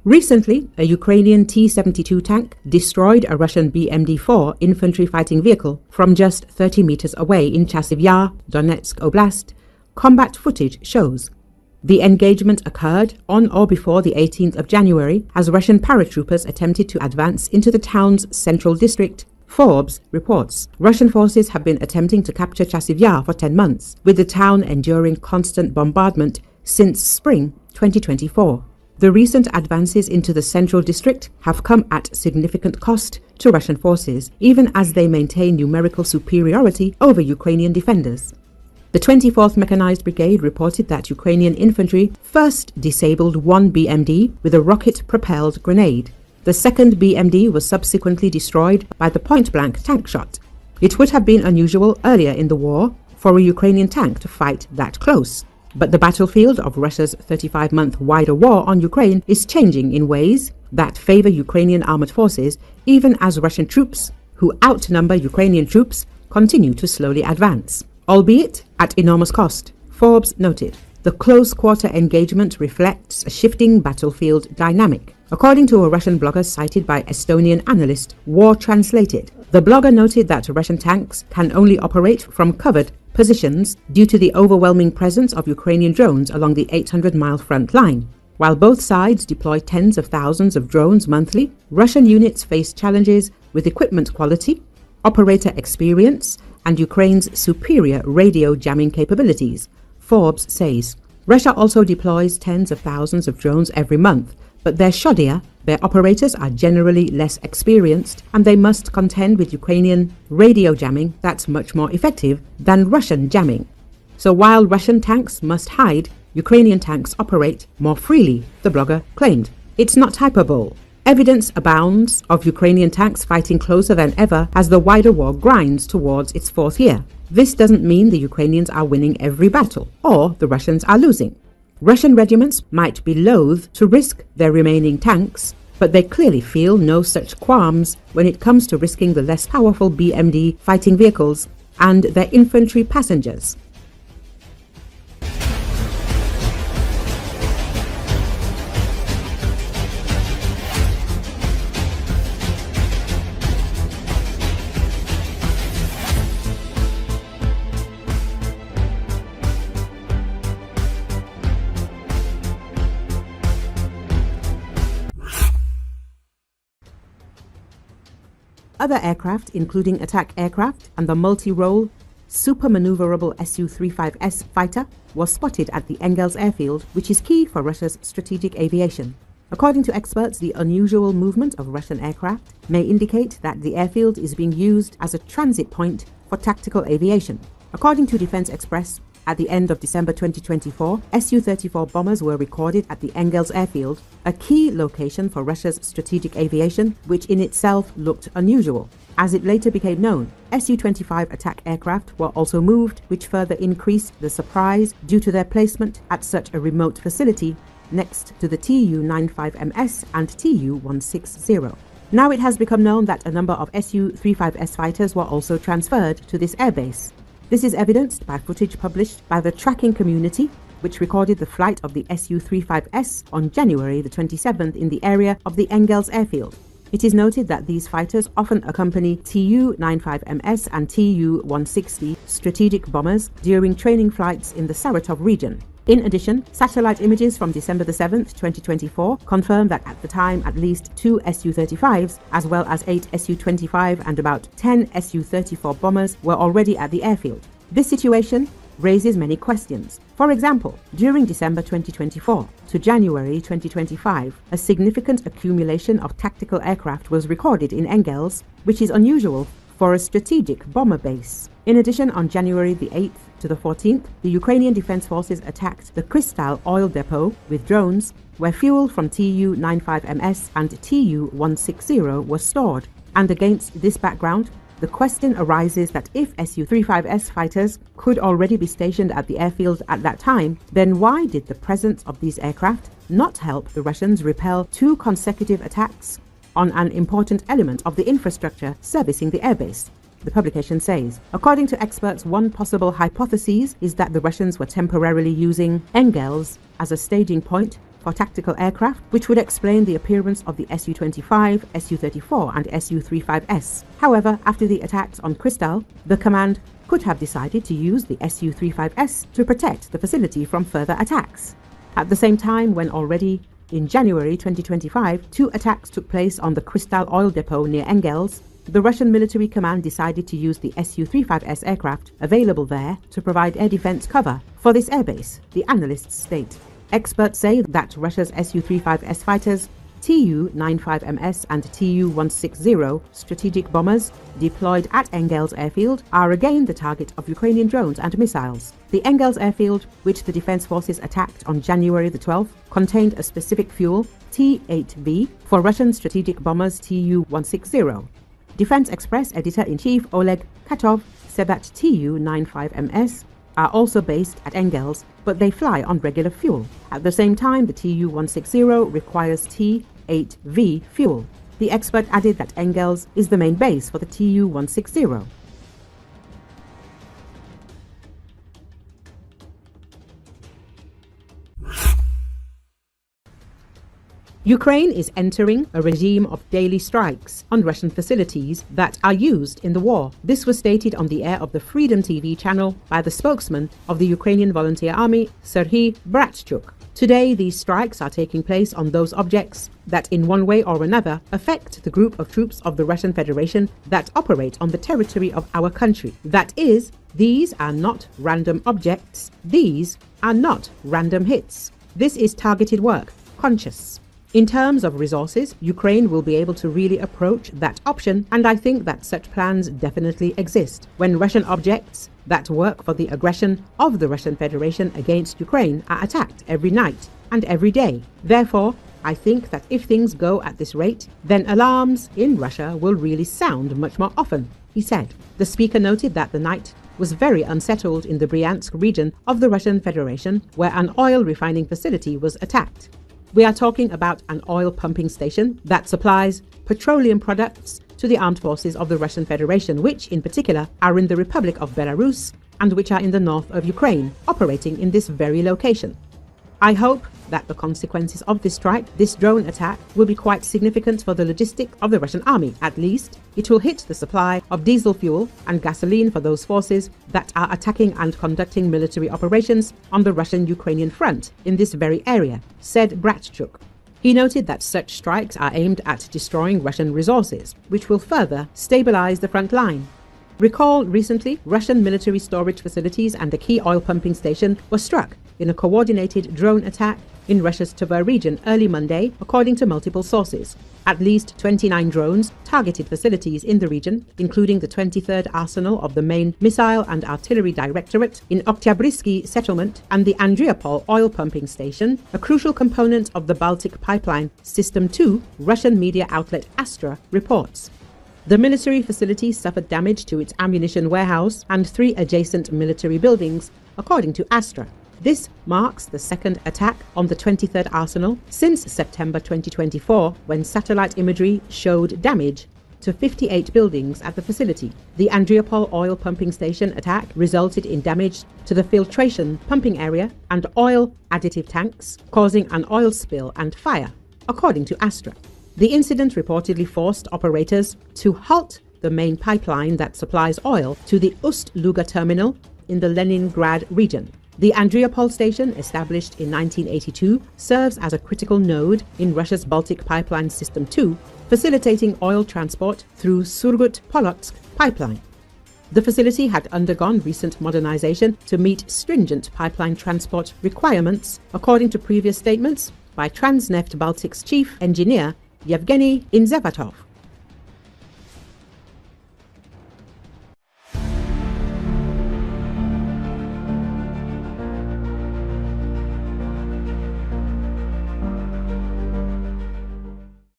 Recently, a Ukrainian T-72 tank destroyed a Russian BMD-4 infantry fighting vehicle from just 30 meters away in Chasiv Yar, Donetsk Oblast, combat footage shows. The engagement occurred on or before the 18th of January as Russian paratroopers attempted to advance into the town's central district. Forbes reports Russian forces have been attempting to capture Chasiv Yar for 10 months, with the town enduring constant bombardment since spring 2024. The recent advances into the central district have come at significant cost to Russian forces, even as they maintain numerical superiority over Ukrainian defenders. The 24th Mechanized Brigade reported that Ukrainian infantry first disabled one BMD with a rocket-propelled grenade. The second BMD was subsequently destroyed by the point-blank tank shot. It would have been unusual earlier in the war for a Ukrainian tank to fight that close. But the battlefield of Russia's 35-month wider war on Ukraine is changing in ways that favor Ukrainian armored forces, even as Russian troops, who outnumber Ukrainian troops, continue to slowly advance, albeit at enormous cost. Forbes noted, the close-quarter engagement reflects a shifting battlefield dynamic. According to a Russian blogger cited by Estonian analyst War Translated, the blogger noted that Russian tanks can only operate from covered positions due to the overwhelming presence of Ukrainian drones along the 800-mile front line. While both sides deploy tens of thousands of drones monthly, Russian units face challenges with equipment quality, operator experience, and Ukraine's superior radio jamming capabilities, Forbes says. Russia also deploys tens of thousands of drones every month, but they're shoddier, their operators are generally less experienced, and they must contend with Ukrainian radio jamming that's much more effective than Russian jamming. So while Russian tanks must hide, Ukrainian tanks operate more freely, the blogger claimed. It's not hyperbole. Evidence abounds of Ukrainian tanks fighting closer than ever as the wider war grinds towards its fourth year. This doesn't mean the Ukrainians are winning every battle, or the Russians are losing. Russian regiments might be loath to risk their remaining tanks, but they clearly feel no such qualms when it comes to risking the less powerful BMD fighting vehicles and their infantry passengers. Other aircraft, including attack aircraft and the multi-role, super-maneuverable Su-35S fighter, was spotted at the Engels airfield, which is key for Russia's strategic aviation. According to experts, the unusual movement of Russian aircraft may indicate that the airfield is being used as a transit point for tactical aviation. According to Defense Express, at the end of December 2024, Su-34 bombers were recorded at the Engels airfield, a key location for Russia's strategic aviation, which in itself looked unusual. As it later became known, Su-25 attack aircraft were also moved, which further increased the surprise due to their placement at such a remote facility next to the Tu-95MS and Tu-160. Now it has become known that a number of Su-35S fighters were also transferred to this airbase. This is evidenced by footage published by the tracking community, which recorded the flight of the Su-35S on January the 27th in the area of the Engels airfield. It is noted that these fighters often accompany Tu-95MS and Tu-160 strategic bombers during training flights in the Saratov region. In addition, satellite images from December the 7th, 2024 confirm that at the time at least 2 Su-35s, as well as 8 Su-25 and about 10 Su-34 bombers were already at the airfield. This situation raises many questions. For example, during December 2024 to January 2025, a significant accumulation of tactical aircraft was recorded in Engels, which is unusual for a strategic bomber base. In addition, on January the 8th to the 14th, the Ukrainian Defense Forces attacked the Krystal oil depot with drones, where fuel from Tu-95MS and Tu-160 was stored. And against this background, the question arises that if Su-35S fighters could already be stationed at the airfield at that time, then why did the presence of these aircraft not help the Russians repel 2 consecutive attacks on an important element of the infrastructure servicing the airbase? The publication says, according to experts, one possible hypothesis is that the Russians were temporarily using Engels as a staging point for tactical aircraft, which would explain the appearance of the Su-25, Su-34 and Su-35S. However, after the attacks on Krystal, the command could have decided to use the Su-35S to protect the facility from further attacks. At the same time, when already in January 2025, 2 attacks took place on the Krystal oil depot near Engels, the Russian military command decided to use the Su-35S aircraft available there to provide air defense cover for this airbase, the analysts state. Experts say that Russia's Su-35S fighters, Tu-95MS and Tu-160 strategic bombers deployed at Engels airfield are again the target of Ukrainian drones and missiles. The Engels airfield, which the defense forces attacked on January the 12th, contained a specific fuel, T-8V, for Russian strategic bombers Tu-160. Defense Express editor-in-chief Oleg Katov said that Tu-95MS are also based at Engels, but they fly on regular fuel. At the same time, the Tu-160 requires T-8V fuel. The expert added that Engels is the main base for the Tu-160. Ukraine is entering a regime of daily strikes on Russian facilities that are used in the war. This was stated on the air of the Freedom TV channel by the spokesman of the Ukrainian Volunteer Army, Serhiy Bratchuk. Today, these strikes are taking place on those objects that in one way or another affect the group of troops of the Russian Federation that operate on the territory of our country. That is, these are not random objects. These are not random hits. This is targeted work, conscious. In terms of resources, Ukraine will be able to really approach that option, and I think that such plans definitely exist. When Russian objects that work for the aggression of the Russian Federation against Ukraine are attacked every night and every day. Therefore, I think that if things go at this rate, then alarms in Russia will really sound much more often, he said. The speaker noted that the night was very unsettled in the Bryansk region of the Russian Federation, where an oil refining facility was attacked. We are talking about an oil pumping station that supplies petroleum products to the armed forces of the Russian Federation, which in particular are in the Republic of Belarus and which are in the north of Ukraine, operating in this very location. I hope that the consequences of this strike, this drone attack, will be quite significant for the logistics of the Russian army. At least, it will hit the supply of diesel fuel and gasoline for those forces that are attacking and conducting military operations on the Russian-Ukrainian front in this very area, said Bratchuk. He noted that such strikes are aimed at destroying Russian resources, which will further stabilize the front line. Recall recently, Russian military storage facilities and a key oil pumping station were struck in a coordinated drone attack in Russia's Tver region early Monday, according to multiple sources. At least 29 drones targeted facilities in the region, including the 23rd Arsenal of the main Missile and Artillery Directorate in Oktyabrsky settlement and the Andriopol oil pumping station, a crucial component of the Baltic pipeline System 2, Russian media outlet Astra reports. The military facility suffered damage to its ammunition warehouse and 3 adjacent military buildings, according to Astra. This marks the second attack on the 23rd Arsenal since September 2024, when satellite imagery showed damage to 58 buildings at the facility. The Andriopol oil pumping station attack resulted in damage to the filtration pumping area and oil additive tanks, causing an oil spill and fire, according to Astra. The incident reportedly forced operators to halt the main pipeline that supplies oil to the Ust-Luga terminal in the Leningrad region. The Andriopol station, established in 1982, serves as a critical node in Russia's Baltic Pipeline System 2, facilitating oil transport through Surgut-Polotsk pipeline. The facility had undergone recent modernization to meet stringent pipeline transport requirements, according to previous statements by Transneft Baltic's chief engineer Yevgeny Inzevatov.